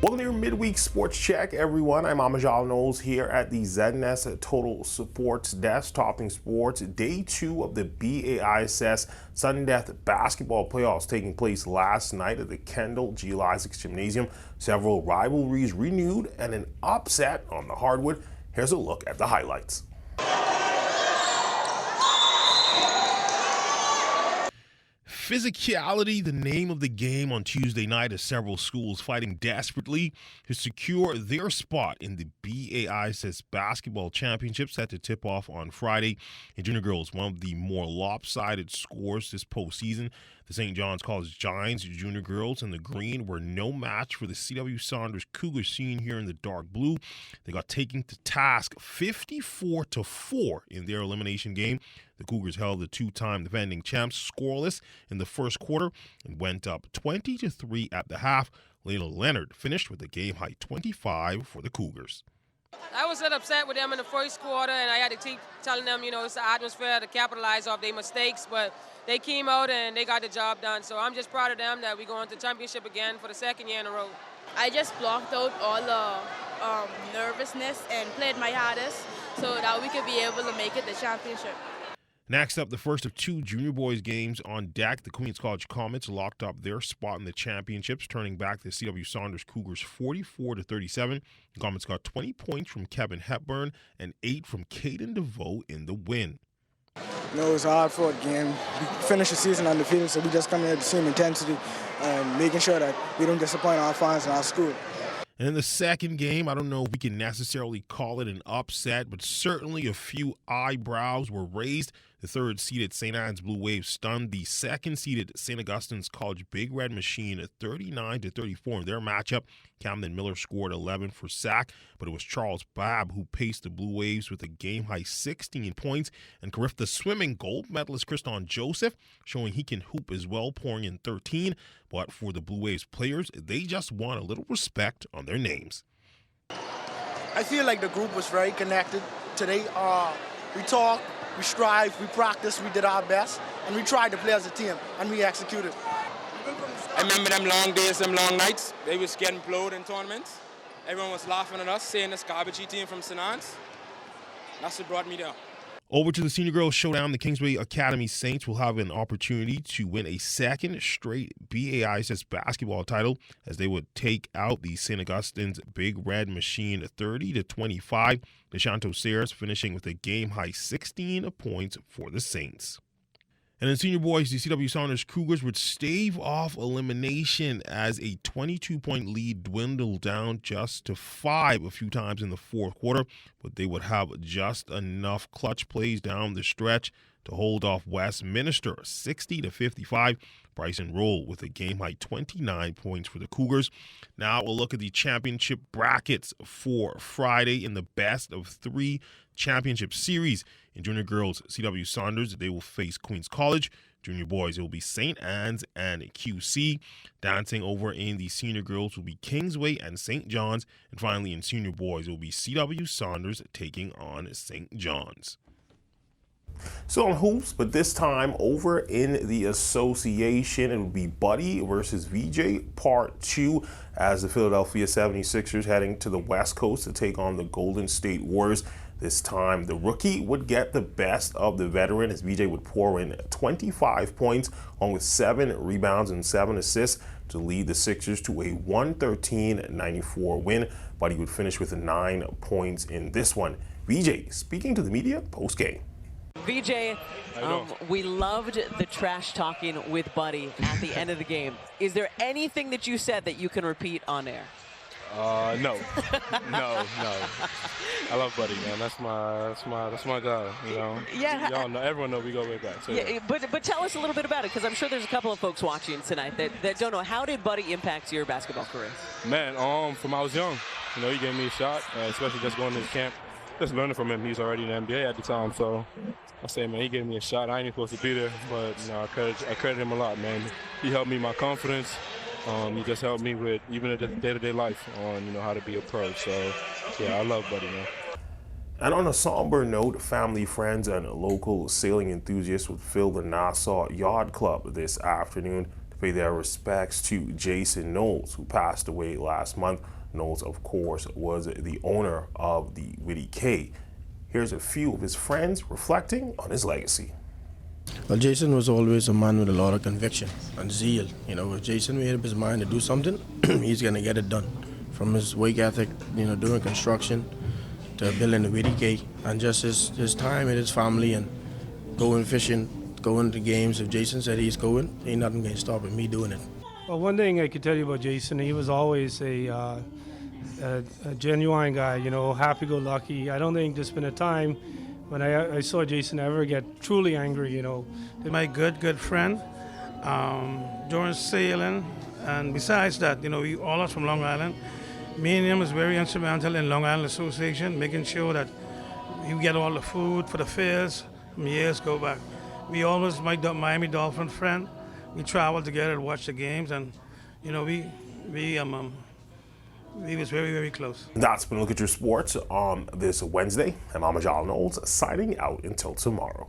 Welcome to your midweek sports check, everyone. I'm Amajal Knowles here at the ZNS Total Sports Desk, talking sports. Day 2 of the BAISS Sudden Death Basketball Playoffs taking place last night at the Kendall G. Lysick Gymnasium. Several rivalries renewed and an upset on the hardwood. Here's a look at the highlights. Physicality, the name of the game on Tuesday night, as several schools fighting desperately to secure their spot in the BAISS Basketball Championship set to tip off on Friday. In junior girls, one of the more lopsided scores this postseason. The St. John's College Giants junior girls in the green were no match for the C.W. Saunders Cougars seen here in the dark blue. They got taken to task 54-4 in their elimination game. The Cougars held the two-time defending champs scoreless in the first quarter and went up 20-3 at the half. Layla Leonard finished with a game-high 25 for the Cougars. I was a little upset with them in the first quarter, and I had to keep telling them, it's the atmosphere to capitalize off their mistakes, but they came out and they got the job done. So I'm just proud of them that we're going to the championship again for the second year in a row. I just blocked out all the nervousness and played my hardest so that we could be able to make it the championship. Next up, the first of two junior boys games on deck. The Queens College Comets locked up their spot in the championships, turning back the C.W. Saunders Cougars 44-37. The Comets got 20 points from Kevin Hepburn and 8 from Caden DeVoe in the win. It was a hard-fought game. We finished the season undefeated, so we just come in at the same intensity and making sure that we don't disappoint our fans and our school. And in the second game, I don't know if we can necessarily call it an upset, but certainly a few eyebrows were raised. The third-seeded St. Anne's Blue Waves stunned the second-seeded St. Augustine's College Big Red Machine at 39-34 in their matchup. Camden Miller scored 11 for Sac, but it was Charles Babb who paced the Blue Waves with a game-high 16 points. And Carifta swimming gold medalist Kriston Joseph showing he can hoop as well, pouring in 13. But for the Blue Waves players, they just want a little respect on their names. I feel like the group was very connected today. We talked, we strived, we practiced, we did our best, and we tried to play as a team, and we executed. I remember them long days, them long nights. They was getting blowed in tournaments. Everyone was laughing at us, saying this garbagey team from St. Anne's. That's what brought me down. Over to the senior girls showdown, the Kingsway Academy Saints will have an opportunity to win a second straight BAISS basketball title as they would take out the St. Augustine's Big Red Machine 30-25. DeShanto Sayers finishing with a game-high 16 points for the Saints. And in senior boys, the C.W. Saunders Cougars would stave off elimination as a 22-point lead dwindled down just to 5 a few times in the fourth quarter, but they would have just enough clutch plays down the stretch to hold off Westminster 60-55. Bryson Roll with a game-high 29 points for the Cougars. Now we'll look at the championship brackets for Friday in the best of 3 championship series. In junior girls, C.W. Saunders, they will face Queens College. Junior boys, it will be St. Anne's and QC. Dancing over in the senior girls will be Kingsway and St. John's. And finally, in senior boys, it will be C.W. Saunders taking on St. John's. So on hoops, but this time over in the association, it will be Buddy versus VJ Part 2 as the Philadelphia 76ers heading to the West Coast to take on the Golden State Warriors. This time, the rookie would get the best of the veteran as VJ would pour in 25 points along with 7 rebounds and 7 assists to lead the Sixers to a 113-94 win. Buddy would finish with 9 points in this one. VJ speaking to the media post-game. VJ, we loved the trash talking with Buddy at the end of the game. Is there anything that you said that you can repeat on air? No. No. I love Buddy, man. That's my guy, you know. Yeah. Y'all know, everyone knows we go way back. So. Yeah, but tell us a little bit about it, because I'm sure there's a couple of folks watching tonight that don't know. How did Buddy impact your basketball career? Man, from I was young, he gave me a shot, especially just going to his camp. Just learning from him. He was already in the NBA at the time, so I say, man, he gave me a shot. I ain't even supposed to be there, but I credit him a lot, man. He helped me my confidence. He just helped me with even the day-to-day life on how to be a pro. So yeah, I love Buddy, man. And on a somber note, family, friends, and local sailing enthusiasts would fill the Nassau Yacht Club this afternoon to pay their respects to Jason Knowles, who passed away last month. Knowles, of course, was the owner of the Whitty K. Here's a few of his friends reflecting on his legacy. Well, Jason was always a man with a lot of conviction and zeal. You know, if Jason made up his mind to do something, he's going to get it done. From his work ethic, you know, doing construction, to building the Whitty K, and just his time with his family and going fishing, going to games. If Jason said he's going, ain't nothing going to stop me doing it. Well, one thing I could tell you about Jason, he was always a genuine guy, you know, happy-go-lucky. I don't think there's been a time when I saw Jason ever get truly angry, you know. My good friend during sailing, and besides that, you know, we all are from Long Island. Me and him was very instrumental in Long Island Association, making sure that we get all the food for the fairs from years go back. We always, my Miami Dolphin friend, we traveled together to watch the games, and, you know, we was very close. That's been a look at your sports on this Wednesday. I'm Amajal Knowles, signing out until tomorrow.